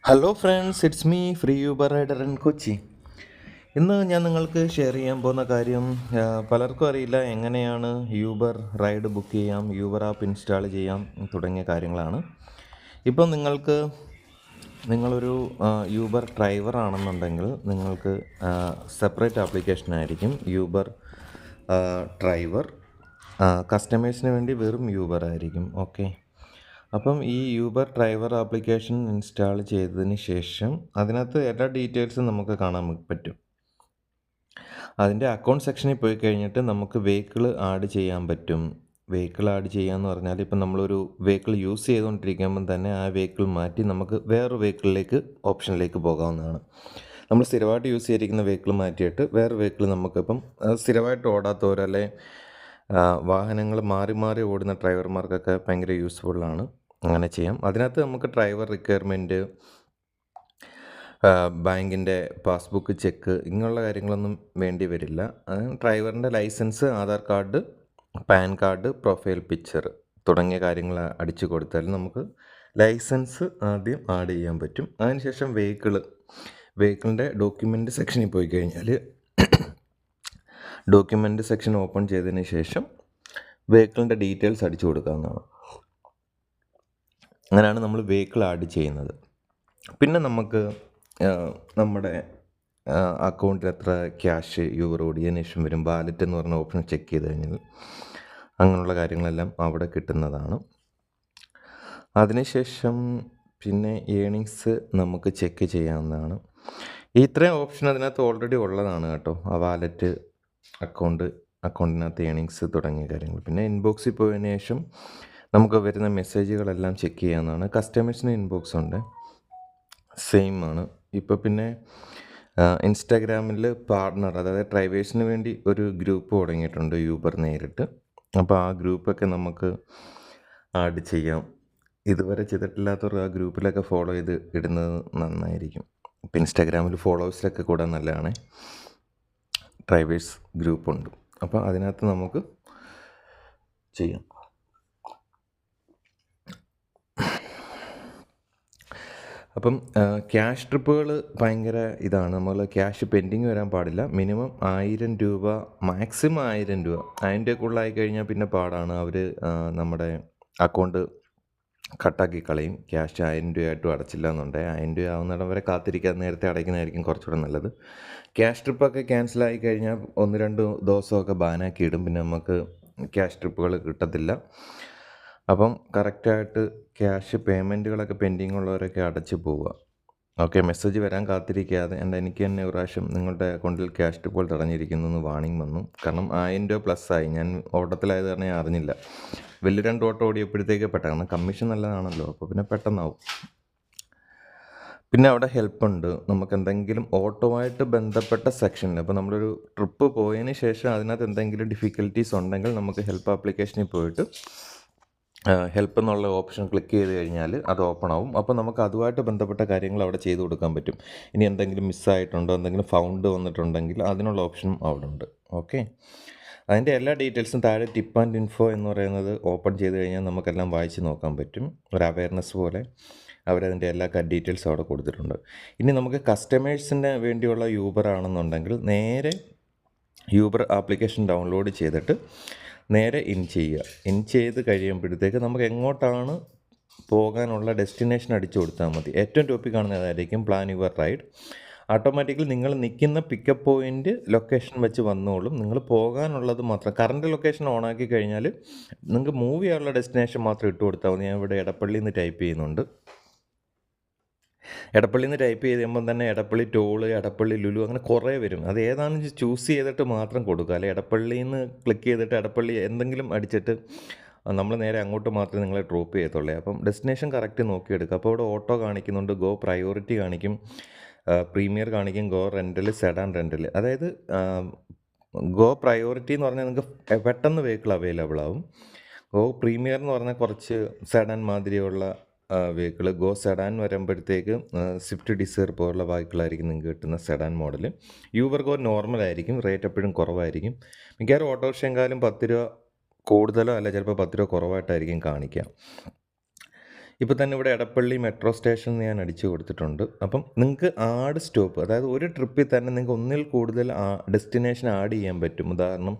Hello friends, it's me free Uber rider in Kochi. ഇന്ന് ഞാൻ നിങ്ങൾക്ക് ഷെയർ ചെയ്യാൻ പോകുന്ന കാര്യം, പലർക്കും അറിയില്ല എങ്ങനെയാണ് യൂബർ റൈഡ് ബുക്ക് ചെയ്യാം, യൂബർ ആപ്പ് ഇൻസ്റ്റാൾ ചെയ്യാം തുടങ്ങിയ കാര്യങ്ങളാണ്. ഇപ്പം നിങ്ങളൊരു യൂബർ ഡ്രൈവർ ആണെന്നുണ്ടെങ്കിൽ നിങ്ങൾക്ക് സെപ്പറേറ്റ് ആപ്ലിക്കേഷൻ ആയിരിക്കും യൂബർ ഡ്രൈവർ. കസ്റ്റമേഴ്സിന് വേണ്ടി വെറും യൂബർ ആയിരിക്കും. ഓക്കെ, അപ്പം ഈ യൂബർ ഡ്രൈവർ ആപ്ലിക്കേഷൻ ഇൻസ്റ്റാൾ ചെയ്തതിന് ശേഷം അതിനകത്ത് എല്ലാ ഡീറ്റെയിൽസും നമുക്ക് കാണാൻ പറ്റും. അതിൻ്റെ അക്കൗണ്ട് സെക്ഷനിൽ പോയി കഴിഞ്ഞിട്ട് നമുക്ക് വെഹിക്കിൾ ആഡ് ചെയ്യാൻ പറ്റും. വെഹിക്കിൾ ആഡ് ചെയ്യാന്ന് പറഞ്ഞാൽ ഇപ്പം നമ്മളൊരു വെഹിക്കിൾ യൂസ് ചെയ്തുകൊണ്ടിരിക്കുമ്പം തന്നെ ആ വെഹിക്കിൾ മാറ്റി നമുക്ക് വേറൊരു വെഹിക്കിളിലേക്ക് ഓപ്ഷനിലേക്ക് പോകാവുന്നതാണ്. നമ്മൾ സ്ഥിരമായിട്ട് യൂസ് ചെയ്തിരിക്കുന്ന വെഹിക്കിൾ മാറ്റിയിട്ട് വേറെ വെഹിക്കിൾ നമുക്കിപ്പം സ്ഥിരമായിട്ട് ഓടാത്തവരല്ലേ, വാഹനങ്ങൾ മാറി മാറി ഓടുന്ന ഡ്രൈവർമാർക്കൊക്കെ ഭയങ്കര യൂസ്ഫുള്ളാണ്. അങ്ങനെ ചെയ്യാം. അതിനകത്ത് നമുക്ക് ഡ്രൈവർ റിക്വയർമെൻറ്റ്, ബാങ്കിൻ്റെ പാസ്ബുക്ക് ചെക്ക്, ഇങ്ങനെയുള്ള കാര്യങ്ങളൊന്നും വേണ്ടി വരില്ല. ഡ്രൈവറിൻ്റെ licence, Aadhaar card, PAN card, profile picture തുടങ്ങിയ കാര്യങ്ങൾ അടിച്ചു കൊടുത്താൽ നമുക്ക് ലൈസൻസ് ആദ്യം ആഡ് ചെയ്യാൻ പറ്റും. അതിനുശേഷം വെഹിക്കിളിൻ്റെ ഡോക്യുമെൻ്റ് സെക്ഷനിൽ പോയി കഴിഞ്ഞാൽ ഡോക്യുമെൻ്റ് സെക്ഷൻ ഓപ്പൺ ചെയ്തതിന് ശേഷം വെഹിക്കിളിൻ്റെ ഡീറ്റെയിൽസ് അടിച്ചു കൊടുക്കാവുന്നതാണ്. അങ്ങനെയാണ് നമ്മൾ വെഹിക്കിൾ ആഡ് ചെയ്യുന്നത്. പിന്നെ നമുക്ക് നമ്മുടെ അക്കൗണ്ടിൽ എത്ര ക്യാഷ് യൂബർ ഓടിയതിന് ശേഷം വരും, വാലറ്റ് എന്ന് പറഞ്ഞ ഓപ്ഷൻ ചെക്ക് ചെയ്ത് കഴിഞ്ഞാൽ അങ്ങനെയുള്ള കാര്യങ്ങളെല്ലാം അവിടെ കിട്ടുന്നതാണ്. അതിനുശേഷം പിന്നെ ഏണിങ്സ് നമുക്ക് ചെക്ക് ചെയ്യാവുന്നതാണ്. ഇത്രയും ഓപ്ഷൻ അതിനകത്ത് ഓൾറെഡി ഉള്ളതാണ് കേട്ടോ. ആ വാലറ്റ്, അക്കൗണ്ടിനകത്ത് ഏണിങ്സ് തുടങ്ങിയ കാര്യങ്ങൾ. പിന്നെ ഇൻബോക്സിൽ പോയതിന് ശേഷം നമുക്ക് വരുന്ന മെസ്സേജുകളെല്ലാം ചെക്ക് ചെയ്യാവുന്നതാണ്. കസ്റ്റമേഴ്സിന് ഇൻബോക്സ് ഉണ്ട്, സെയിം ആണ്. ഇപ്പോൾ പിന്നെ ഇൻസ്റ്റാഗ്രാമിൽ പാർട്ണർ, അതായത് ഡ്രൈവേഴ്സിന് വേണ്ടി ഒരു ഗ്രൂപ്പ് തുടങ്ങിയിട്ടുണ്ട് യൂബർ നേരിട്ട്. അപ്പോൾ ആ ഗ്രൂപ്പൊക്കെ നമുക്ക് ആഡ് ചെയ്യാം. ഇതുവരെ ചെയ്തിട്ടില്ലാത്തവർ ആ ഗ്രൂപ്പിലൊക്കെ ഫോളോ ചെയ്ത് ഇടുന്നത് നന്നായിരിക്കും. ഇപ്പോൾ ഇൻസ്റ്റാഗ്രാമിൽ ഫോളോവേഴ്സിലൊക്കെ കൂടാൻ നല്ലതാണ്. ഡ്രൈവേഴ്സ് ഗ്രൂപ്പുണ്ട്, അപ്പോൾ അതിനകത്ത് നമുക്ക് ചെയ്യാം. അപ്പം ക്യാഷ് ട്രിപ്പുകൾ ഭയങ്കര ഇതാണ്. നമ്മൾ ക്യാഷ് പെൻഡിങ് വരാൻ പാടില്ല. മിനിമം 1000 രൂപ, മാക്സിമം 1000 രൂപ. 1000 രൂപക്കുള്ളായി കഴിഞ്ഞാൽ പിന്നെ പാടാണ്. അവർ നമ്മുടെ അക്കൗണ്ട് കട്ടാക്കി കളയും. ക്യാഷ് 1000 രൂപയായിട്ടും അടച്ചില്ല എന്നുണ്ടെങ്കിൽ 1000 രൂപ ആവുന്നിടം വരെ കാത്തിരിക്കാൻ, നേരത്തെ അടയ്ക്കുന്നതായിരിക്കും കുറച്ചുകൂടെ നല്ലത്. ക്യാഷ് ട്രിപ്പൊക്കെ ക്യാൻസലായി കഴിഞ്ഞാൽ 1-2 ദിവസമൊക്കെ ബാനാക്കി ഇടും. പിന്നെ നമുക്ക് ക്യാഷ് ട്രിപ്പുകൾ കിട്ടത്തില്ല. അപ്പം കറക്റ്റായിട്ട് ക്യാഷ് പേയ്മെൻറ്റുകളൊക്കെ പെൻഡിങ് ഉള്ളവരൊക്കെ അടച്ച് പോവുക. ഓക്കെ, മെസ്സേജ് വരാൻ കാത്തിരിക്കാതെ. എനിക്ക് തന്നെ ഒരു പ്രാവശ്യം നിങ്ങളുടെ അക്കൗണ്ടിൽ ക്യാഷ് ട്രിപ്പുകൾ തടഞ്ഞിരിക്കുന്നു എന്ന് വാണിംഗ് വന്നു. കാരണം 1000 രൂപ പ്ലസ് ആയി. ഞാൻ ഓട്ടത്തിലായത് കാരണം ഞാൻ അറിഞ്ഞില്ല. വലിയ 2 ഓട്ടം ഓടിയപ്പോഴത്തേക്ക് പെട്ടെന്ന്, കമ്മീഷൻ നല്ലതാണല്ലോ, അപ്പോൾ പിന്നെ പെട്ടെന്നാവും. പിന്നെ അവിടെ ഹെൽപ്പുണ്ട്. നമുക്ക് എന്തെങ്കിലും ഓട്ടോമായിട്ട് ബന്ധപ്പെട്ട സെക്ഷനിൽ, അപ്പോൾ നമ്മളൊരു ട്രിപ്പ് പോയതിന് ശേഷം അതിനകത്ത് എന്തെങ്കിലും ഡിഫിക്കൽട്ടീസ് ഉണ്ടെങ്കിൽ നമുക്ക് ഹെൽപ്പ് ആപ്ലിക്കേഷനിൽ പോയിട്ട് ഹെൽപ്പ് എന്നുള്ള ഓപ്ഷൻ ക്ലിക്ക് ചെയ്ത് കഴിഞ്ഞാൽ അത് ഓപ്പൺ ആവും. അപ്പോൾ നമുക്ക് അതുമായിട്ട് ബന്ധപ്പെട്ട കാര്യങ്ങൾ അവിടെ ചെയ്ത് കൊടുക്കാൻ പറ്റും. ഇനി എന്തെങ്കിലും മിസ്സായിട്ടുണ്ടോ, എന്തെങ്കിലും ഫൗണ്ട് വന്നിട്ടുണ്ടെങ്കിൽ അതിനുള്ള ഓപ്ഷനും അവിടെ ഉണ്ട്. ഓക്കെ, അതിൻ്റെ എല്ലാ ഡീറ്റെയിൽസും താഴെ ടിപ്പ് ആൻഡ് ഇൻഫോ എന്ന് പറയുന്നത് ഓപ്പൺ ചെയ്ത് കഴിഞ്ഞാൽ നമുക്കെല്ലാം വായിച്ച് നോക്കാൻ പറ്റും. ഒരു അവയർനെസ് പോലെ അവരതിൻ്റെ എല്ലാ ഡീറ്റെയിൽസും അവിടെ കൊടുത്തിട്ടുണ്ട്. ഇനി നമുക്ക് കസ്റ്റമേഴ്സിന് വേണ്ടിയുള്ള യൂബർ ആണെന്നുണ്ടെങ്കിൽ നേരെ യൂബർ ആപ്ലിക്കേഷൻ ഡൗൺലോഡ് ചെയ്തിട്ട് നേരെ ഇൻ ചെയ്ത് കഴിയുമ്പോഴത്തേക്ക് നമുക്ക് എങ്ങോട്ടാണ് പോകാനുള്ള ഡെസ്റ്റിനേഷൻ അടിച്ചു കൊടുത്താൽ മതി. ഏറ്റവും ടോപ്പിക് കാണുന്നതായിരിക്കും പ്ലാൻ യുവർ റൈഡ്. ഓട്ടോമാറ്റിക്കലി നിങ്ങൾ നിൽക്കുന്ന പിക്കപ്പ് പോയിൻ്റ് ലൊക്കേഷൻ വെച്ച് വന്നോളും. നിങ്ങൾ പോകാനുള്ളത് മാത്രം, കറണ്ട് ലൊക്കേഷൻ ഓണാക്കി കഴിഞ്ഞാൽ നിങ്ങൾക്ക് മൂവ് ചെയ്യാനുള്ള ഡെസ്റ്റിനേഷൻ മാത്രം ഇട്ട് കൊടുത്താൽ മതി. ഞാൻ ഇവിടെ എടപ്പള്ളിയിൽ നിന്ന് ടൈപ്പ് ചെയ്യുന്നുണ്ട്. എടപ്പള്ളിയിൽ നിന്ന് ടൈപ്പ് ചെയ്ത് കഴിയുമ്പം തന്നെ എടപ്പള്ളി ടോള്, എടപ്പള്ളി ലുലു, അങ്ങനെ കുറേ വരും. അത് ഏതാണെന്ന് ചൂസ് ചെയ്തിട്ട് മാത്രം കൊടുക്കുക. അല്ലെങ്കിൽ എടപ്പള്ളിയിൽ നിന്ന് ക്ലിക്ക് ചെയ്തിട്ട് എടപ്പള്ളി എന്തെങ്കിലും അടിച്ചിട്ട് നമ്മൾ നേരെ അങ്ങോട്ട് മാത്രമേ നിങ്ങളെ ഡ്രോപ്പ് ചെയ്യത്തുള്ളൂ. അപ്പം ഡെസ്റ്റിനേഷൻ കറക്റ്റ് നോക്കിയെടുക്കുക. അപ്പോൾ ഇവിടെ ഓട്ടോ കാണിക്കുന്നുണ്ട്, ഗോ പ്രയോറിറ്റി കാണിക്കും, പ്രീമിയർ കാണിക്കും, ഗോ റെൻ്റൽ, സെഡാൻ റെൻ്റൽ. അതായത് ഗോ പ്രയോറിറ്റി എന്ന് പറഞ്ഞാൽ നിങ്ങൾക്ക് പെട്ടെന്ന് വെഹിക്കിൾ അവൈലബിൾ ആവും. ഗോ പ്രീമിയർ എന്ന് പറഞ്ഞാൽ കുറച്ച് സെഡാൻ മാതിരിയുള്ള വെഹിക്കിൾ. ഗോ സെഡാൻ വരുമ്പോഴത്തേക്ക് സ്വിഫ്റ്റ് ഡിസയർ പോലുള്ള വെഹിക്കിളായിരിക്കും നിങ്ങൾക്ക് കിട്ടുന്ന സെഡാൻ മോഡൽ. യൂബർ ഗോ നോർമലായിരിക്കും, റേറ്റ് എപ്പോഴും കുറവായിരിക്കും. മിക്കവാറും ഓട്ടോറിക്ഷയെക്കാളും 10 രൂപ കൂടുതലോ അല്ല ചിലപ്പോൾ 10 രൂപ കുറവായിട്ടായിരിക്കും കാണിക്കുക. ഇപ്പോൾ തന്നെ ഇവിടെ എടപ്പള്ളി മെട്രോ സ്റ്റേഷൻ ഞാൻ അടിച്ചു കൊടുത്തിട്ടുണ്ട്. അപ്പം നിങ്ങൾക്ക് ആഡ് സ്റ്റോപ്പ്, അതായത് ഒരു ട്രിപ്പിൽ തന്നെ നിങ്ങൾക്ക് ഒന്നിൽ കൂടുതൽ ഡെസ്റ്റിനേഷൻ ആഡ് ചെയ്യാൻ പറ്റും. ഉദാഹരണം,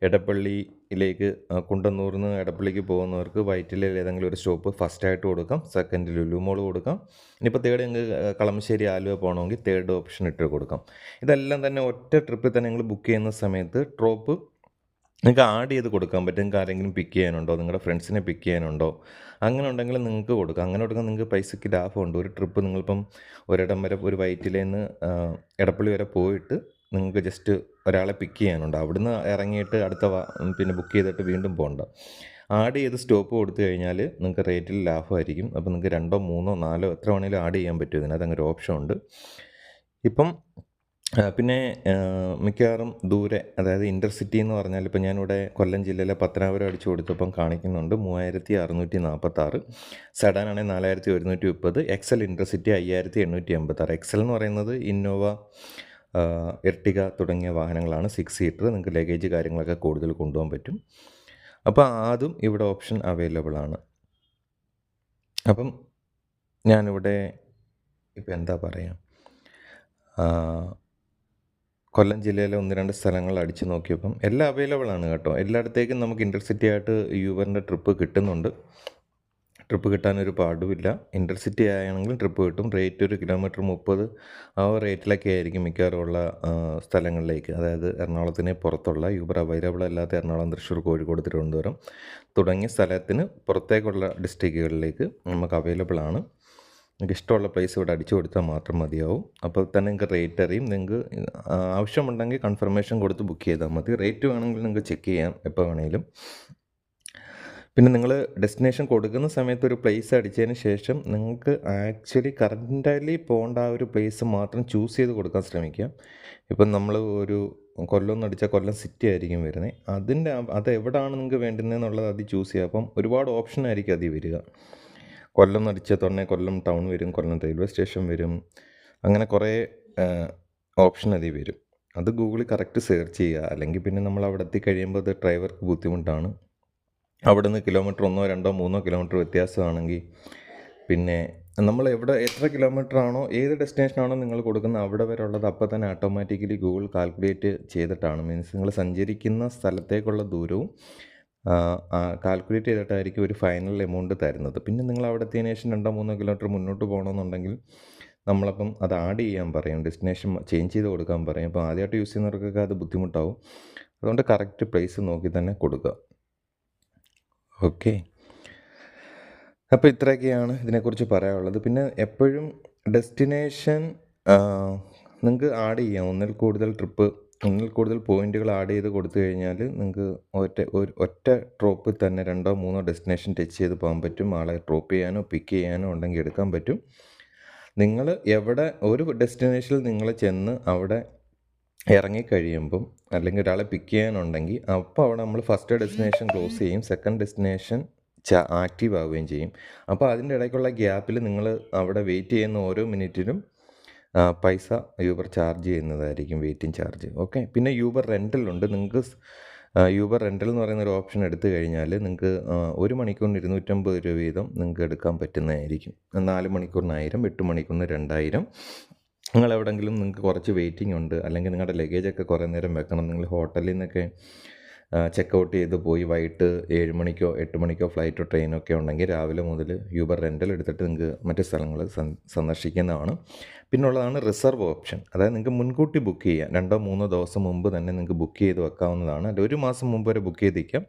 എടപ്പള്ളിയിലേക്ക് കുണ്ടന്നൂരിൽ നിന്ന് എടപ്പള്ളിക്ക് പോകുന്നവർക്ക് വൈറ്റിലയിൽ ഏതെങ്കിലും ഒരു സ്റ്റോപ്പ് ഫസ്റ്റായിട്ട് കൊടുക്കാം, സെക്കൻഡ് ലുലു മോൾ കൊടുക്കാം. ഇനിയിപ്പോൾ തേർഡ് നിങ്ങൾക്ക് കളമശ്ശേരി ആലുവ പോകണമെങ്കിൽ തേർഡ് ഓപ്ഷൻ ഇട്ട് കൊടുക്കാം. ഇതെല്ലാം തന്നെ ഒറ്റ ട്രിപ്പിൽ തന്നെ നിങ്ങൾ ബുക്ക് ചെയ്യുന്ന സമയത്ത് ഡ്രോപ്പ് നിങ്ങൾക്ക് ആഡ് ചെയ്ത് കൊടുക്കാൻ പറ്റും. നിങ്ങൾക്ക് ആരെങ്കിലും പിക്ക് ചെയ്യാനുണ്ടോ, നിങ്ങളുടെ ഫ്രണ്ട്സിനെ പിക്ക് ചെയ്യാനുണ്ടോ, അങ്ങനെ ഉണ്ടെങ്കിൽ നിങ്ങൾക്ക് കൊടുക്കാം. അങ്ങനെ കൊടുക്കാൻ നിങ്ങൾക്ക് പൈസയ്ക്ക് ലാഭമുണ്ട്. ഒരു ട്രിപ്പ് നിങ്ങളിപ്പം ഒരിടം വരെ ഒരു വൈറ്റിലേന്ന് എടപ്പള്ളി വരെ പോയിട്ട് നിങ്ങൾക്ക് ജസ്റ്റ് ഒരാളെ പിക്ക് ചെയ്യാനുണ്ട്. അവിടുന്ന് ഇറങ്ങിയിട്ട് അടുത്ത പിന്നെ ബുക്ക് ചെയ്തിട്ട് വീണ്ടും പോകണ്ട. ആഡ് ചെയ്ത് സ്റ്റോപ്പ് കൊടുത്തു കഴിഞ്ഞാൽ നിങ്ങൾക്ക് റേറ്റിൽ ലാഭമായിരിക്കും. അപ്പോൾ നിങ്ങൾക്ക് 2, 3, 4 എത്ര വേണമെങ്കിലും ആഡ് ചെയ്യാൻ പറ്റും. ഇതിനകത്ത് അങ്ങനെ ഒരു ഓപ്ഷൻ ഉണ്ട്. ഇപ്പം പിന്നെ മിക്കവാറും ദൂരെ, അതായത് ഇൻ്റർസിറ്റി എന്ന് പറഞ്ഞാൽ ഇപ്പോൾ ഞാനിവിടെ കൊല്ലം ജില്ലയിലെ പത്തനാപുരം അടിച്ചു കൊടുത്തപ്പം കാണിക്കുന്നുണ്ട് 3646. സെഡാനാണെങ്കിൽ 4130. Excel intercity 5886. എക്സൽ എന്ന് പറയുന്നത് ഇന്നോവ, എർട്ടിക തുടങ്ങിയ വാഹനങ്ങളാണ്. 6 സീറ്റർ. നിങ്ങൾക്ക് ലഗേജ് കാര്യങ്ങളൊക്കെ കൂടുതൽ കൊണ്ടുപോകാൻ പറ്റും. അപ്പോൾ അതും ഇവിടെ ഓപ്ഷൻ അവൈലബിൾ ആണ്. അപ്പം ഞാനിവിടെ ഇപ്പം എന്താ പറയുക, കൊല്ലം ജില്ലയിലെ 1-2 സ്ഥലങ്ങൾ അടിച്ചു നോക്കിയപ്പം എല്ലാം അവൈലബിൾ ആണ് കേട്ടോ. എല്ലായിടത്തേക്കും നമുക്ക് ഇൻ്റർസിറ്റി ആയിട്ട് യൂബറിൻ്റെ ട്രിപ്പ് കിട്ടുന്നുണ്ട്. ട്രിപ്പ് കിട്ടാനൊരു പാടുമില്ല. ഇൻ്റർസിറ്റി ആണെങ്കിൽ ട്രിപ്പ് കിട്ടും. റേറ്റ് ഒരു കിലോമീറ്റർ 30 ആ റേറ്റിലൊക്കെ ആയിരിക്കും മിക്കവാറും ഉള്ള സ്ഥലങ്ങളിലേക്ക്. അതായത് എറണാകുളത്തിന് പുറത്തുള്ള യൂബർ അവൈലബിൾ അല്ലാത്ത എറണാകുളം, തൃശ്ശൂർ, കോഴിക്കോട്, തിരുവനന്തപുരം തുടങ്ങിയ സ്ഥലത്തിന് പുറത്തേക്കുള്ള ഡിസ്ട്രിക്റ്റുകളിലേക്ക് നമുക്ക് അവൈലബിൾ ആണ്. നിങ്ങൾക്ക് ഇഷ്ടമുള്ള പ്ലേസ് ഇവിടെ അടിച്ചു കൊടുത്താൽ മാത്രം മതിയാവും. അപ്പോൾ തന്നെ നിങ്ങൾക്ക് റേറ്റ് അറിയും. നിങ്ങൾക്ക് ആവശ്യമുണ്ടെങ്കിൽ കൺഫർമേഷൻ കൊടുത്ത് ബുക്ക് ചെയ്താൽ മതി. റേറ്റ് വേണമെങ്കിൽ നിങ്ങൾക്ക് ചെക്ക് ചെയ്യാം എപ്പോൾ വേണമെങ്കിലും. പിന്നെ നിങ്ങൾ ഡെസ്റ്റിനേഷൻ കൊടുക്കുന്ന സമയത്ത് ഒരു പ്ലേസ് അടിച്ചതിന് ശേഷം നിങ്ങൾക്ക് ആക്ച്വലി കറൻ്റലി പോകേണ്ട ആ ഒരു പ്ലേസ് മാത്രം ചൂസ് ചെയ്ത് കൊടുക്കാൻ ശ്രമിക്കുക. ഇപ്പം നമ്മൾ ഒരു കൊല്ലം എന്ന് അടിച്ചാൽ കൊല്ലം സിറ്റി ആയിരിക്കും വരുന്നത്. അത് എവിടെയാണ് നിങ്ങൾക്ക് വേണ്ടുന്നതെന്നുള്ളത് അത് ചൂസ് ചെയ്യുക. അപ്പം ഒരുപാട് ഓപ്ഷൻ ആയിരിക്കും അതിൽ വരിക. കൊല്ലം നടിച്ച തന്നെ കൊല്ലം ടൗൺ വരും, കൊല്ലം റെയിൽവേ സ്റ്റേഷൻ വരും, അങ്ങനെ കുറേ ഓപ്ഷൻ അതിൽ വരും. അത് ഗൂഗിളിൽ കറക്റ്റ് സെർച്ച് ചെയ്യുക. അല്ലെങ്കിൽ പിന്നെ നമ്മൾ അവിടെ എത്തിക്കഴിയുമ്പോൾ അത് ഡ്രൈവർക്ക് ബുദ്ധിമുട്ടാണ്. അവിടെ നിന്ന് കിലോമീറ്റർ 1, 2, 3 കിലോമീറ്റർ വ്യത്യാസമാണെങ്കിൽ പിന്നെ നമ്മൾ എത്ര കിലോമീറ്റർ ആണോ, ഏത് ഡെസ്റ്റിനേഷനാണോ നിങ്ങൾ കൊടുക്കുന്നത് അവിടെ വരെ ഉള്ളത് അപ്പോൾ തന്നെ ഓട്ടോമാറ്റിക്കലി ഗൂഗിൾ കാൽക്കുലേറ്റ് ചെയ്തിട്ടാണ്, മീൻസ് നിങ്ങൾ സഞ്ചരിക്കുന്ന സ്ഥലത്തേക്കുള്ള ദൂരവും കാൽക്കുലേറ്റ് ചെയ്തിട്ടായിരിക്കും ഒരു ഫൈനൽ എമൗണ്ട് തരുന്നത്. പിന്നെ നിങ്ങൾ അവിടെ എത്തിയതിനു ശേഷം 2, 3 കിലോമീറ്റർ മുന്നോട്ട് പോകണമെന്നുണ്ടെങ്കിൽ നമ്മളപ്പം അത് ആഡ് ചെയ്യാൻ പറയും, ഡെസ്റ്റിനേഷൻ ചേഞ്ച് ചെയ്ത് കൊടുക്കാൻ പറയും. അപ്പോൾ ആദ്യമായിട്ട് യൂസ് ചെയ്യുന്നവർക്കൊക്കെ അത് ബുദ്ധിമുട്ടാവും. അതുകൊണ്ട് കറക്റ്റ് പ്ലേസ് നോക്കി തന്നെ കൊടുക്കുക. ഓക്കെ, അപ്പോൾ ഇത്രയൊക്കെയാണ് ഇതിനെക്കുറിച്ച് പറയാനുള്ളത്. പിന്നെ എപ്പോഴും ഡെസ്റ്റിനേഷൻ നിങ്ങൾക്ക് ആഡ് ചെയ്യാം. ഒന്നിൽ കൂടുതൽ പോയിന്റുകൾ ആഡ് ചെയ്ത് കൊടുത്തു കഴിഞ്ഞാൽ നിങ്ങൾക്ക് ഒറ്റ ഡ്രോപ്പിൽ തന്നെ 2, 3 ഡെസ്റ്റിനേഷൻ ടച്ച് ചെയ്ത് പോകാൻ പറ്റും. ആളെ ഡ്രോപ്പ് ചെയ്യാനോ പിക്ക് ചെയ്യാനോ ഉണ്ടെങ്കിൽ എടുക്കാൻ പറ്റും. നിങ്ങൾ ഒരു ഡെസ്റ്റിനേഷനിൽ നിങ്ങൾ ചെന്ന് അവിടെ ഇറങ്ങിക്കഴിയുമ്പം അല്ലെങ്കിൽ ഒരാളെ പിക്ക് ചെയ്യാനുണ്ടെങ്കിൽ അപ്പോൾ അവിടെ നമ്മൾ ഫസ്റ്റ് ഡെസ്റ്റിനേഷൻ ക്ലോസ് ചെയ്യും, സെക്കൻഡ് ഡെസ്റ്റിനേഷൻ ആക്റ്റീവ് ആവുകയും ചെയ്യും. അപ്പോൾ അതിൻ്റെ ഇടയ്ക്കുള്ള ഗ്യാപ്പിൽ നിങ്ങൾ അവിടെ വെയിറ്റ് ചെയ്യുന്ന ഓരോ മിനിറ്റിലും പൈസ യൂബർ ചാർജ് ചെയ്യുന്നതായിരിക്കും, വെയിറ്റിംഗ് ചാർജ്. ഓക്കെ, പിന്നെ യൂബർ റെൻ്റലുണ്ട്. നിങ്ങൾക്ക് യൂബർ റെൻ്റൽ എന്ന് പറയുന്ന ഒരു ഓപ്ഷൻ എടുത്തു കഴിഞ്ഞാൽ നിങ്ങൾക്ക് 1 മണിക്കൂറിന് 250 രൂപ വീതം നിങ്ങൾക്ക് എടുക്കാൻ പറ്റുന്നതായിരിക്കും. 4 മണിക്കൂറിന് 1000, 8 മണിക്കൂറിന് 2000. നിങ്ങൾ എവിടെയെങ്കിലും നിങ്ങൾക്ക് കുറച്ച് വെയിറ്റിംഗ് ഉണ്ട്, അല്ലെങ്കിൽ നിങ്ങളുടെ ലഗേജൊക്കെ കുറേ നേരം വെക്കണം, നിങ്ങൾ ഹോട്ടലിൽ നിന്നൊക്കെ ചെക്കൗട്ട് ചെയ്ത് പോയി വൈകിട്ട് 7 മണിക്കോ 8 മണിക്കോ ഫ്ലൈറ്റോ ട്രെയിനൊക്കെ ഉണ്ടെങ്കിൽ രാവിലെ മുതൽ യൂബർ റെൻ്റൽ എടുത്തിട്ട് നിങ്ങൾക്ക് മറ്റ് സ്ഥലങ്ങൾ സന്ദർശിക്കുന്നതാണ്. പിന്നുള്ളതാണ് റിസർവ് ഓപ്ഷൻ. അതായത് നിങ്ങൾക്ക് മുൻകൂട്ടി ബുക്ക് ചെയ്യാം. 2, 3 ദിവസം മുമ്പ് തന്നെ നിങ്ങൾക്ക് ബുക്ക് ചെയ്ത് വെക്കാവുന്നതാണ്. അല്ല 1 മാസം മുമ്പ് വരെ ബുക്ക് ചെയ്തിരിക്കാം.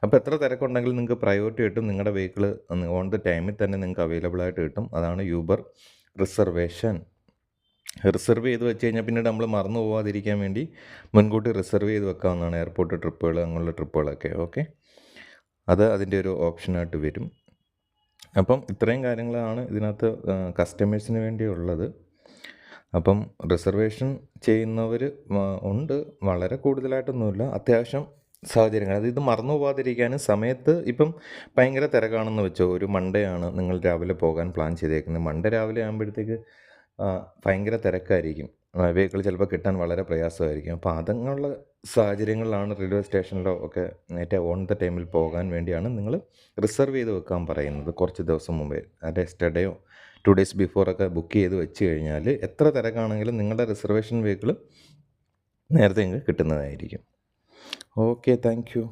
അപ്പോൾ എത്ര തിരക്കുണ്ടെങ്കിലും നിങ്ങൾക്ക് പ്രയോറിറ്റി കിട്ടും. നിങ്ങളുടെ വെഹിക്കിൾ ഓൺ ദ ടൈമിൽ തന്നെ നിങ്ങൾക്ക് അവൈലബിൾ ആയിട്ട് കിട്ടും. അതാണ് യൂബർ റിസർവേഷൻ. റിസർവ് ചെയ്ത് വെച്ച് കഴിഞ്ഞാൽ പിന്നീട് നമ്മൾ മറന്നു പോകാതിരിക്കാൻ വേണ്ടി മുൻകൂട്ടി റിസർവ് ചെയ്ത് വെക്കാവുന്നതാണ്. എയർപോർട്ട് ട്രിപ്പുകൾ, അങ്ങനെയുള്ള ട്രിപ്പുകളൊക്കെ. ഓക്കെ, അത് അതിൻ്റെ ഒരു ഓപ്ഷനായിട്ട് വരും. അപ്പം ഇത്രയും കാര്യങ്ങളാണ് ഇതിനകത്ത് കസ്റ്റമേഴ്സിന് വേണ്ടിയുള്ളത്. അപ്പം റിസർവേഷൻ ചെയ്യുന്നവർ ഉണ്ട്, വളരെ കൂടുതലായിട്ടൊന്നുമില്ല, അത്യാവശ്യം സാഹചര്യങ്ങൾ. അത് ഇത് മറന്നു പോകാതിരിക്കാനും സമയത്ത് ഇപ്പം ഭയങ്കര തിരക്കാണെന്ന് വെച്ചോ, ഒരു മൺഡേ ആണ് നിങ്ങൾ രാവിലെ പോകാൻ പ്ലാൻ ചെയ്തേക്കുന്നത്. മൺഡേ രാവിലെ ആകുമ്പോഴത്തേക്ക് ഭയങ്കര തിരക്കായിരിക്കും, വെഹിക്കിൾ ചിലപ്പോൾ കിട്ടാൻ വളരെ പ്രയാസമായിരിക്കും. അപ്പോൾ അതങ്ങനെയുള്ള സാഹചര്യങ്ങളിലാണ് റെയിൽവേ സ്റ്റേഷനിലോ ഒക്കെ ഏറ്റവും ഓൺ ദ ടൈമിൽ പോകാൻ വേണ്ടിയാണ് നിങ്ങൾ റിസർവ് ചെയ്ത് വെക്കാൻ പറയുന്നത് കുറച്ച് ദിവസം മുമ്പേ. യെസ്റ്റർഡേയോ 2 ഡേയ്സ് ബിഫോറൊക്കെ ബുക്ക് ചെയ്ത് വെച്ച് കഴിഞ്ഞാൽ എത്ര തിരക്കാണെങ്കിലും നിങ്ങളുടെ റിസർവേഷൻ വെഹിക്കിൾ നേരത്തെ നിങ്ങൾക്ക് കിട്ടുന്നതായിരിക്കും. Okay, thank you.